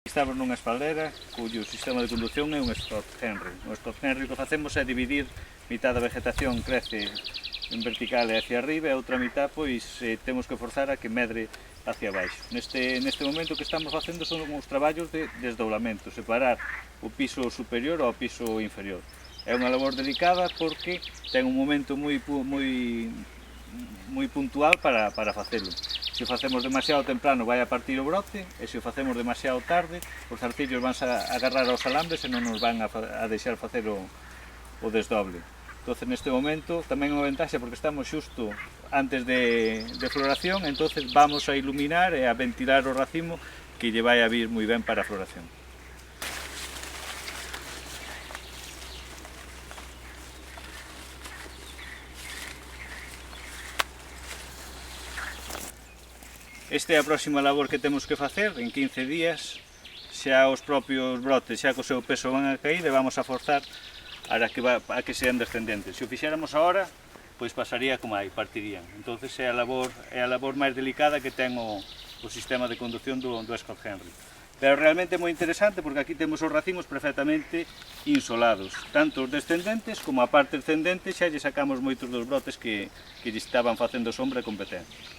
Estamos nunha espaldera cuyo sistema de conducción é un Scott Henry. O Scott Henry que facemos é dividir mitad da vegetación crece en vertical e hacia arriba e outra mitad pois temos que forzar a que medre hacia baixo. Neste momento que estamos facendo son os traballos de desdoblamento, separar o piso superior ao piso inferior. É unha labor delicada porque ten un momento moi puntual para facelo. Se o facemos demasiado temprano vai a partir o brote e se o facemos demasiado tarde os zarcillos van a agarrar aos alambres e non nos van a deixar facer o desdoble. Entón, neste momento tamén é unha ventaxa porque estamos xusto antes de floración, entón vamos a iluminar e a ventilar o racimo que lle vai a vir moi ben para a floración. Esta é a próxima labor que temos que facer, en 15 días, xa os propios brotes, xa co seu peso van a cair e vamos a forzar a que sean descendentes. Se o fixéramos agora, pois pasaría como hai, partirían. Entón é a labor máis delicada que ten o sistema de conducción do Scott Henry. Pero realmente é moi interesante porque aquí temos os racimos perfectamente insolados, tanto os descendentes como a parte descendente xa lle sacamos moitos dos brotes que lle estaban facendo sombra e competencia.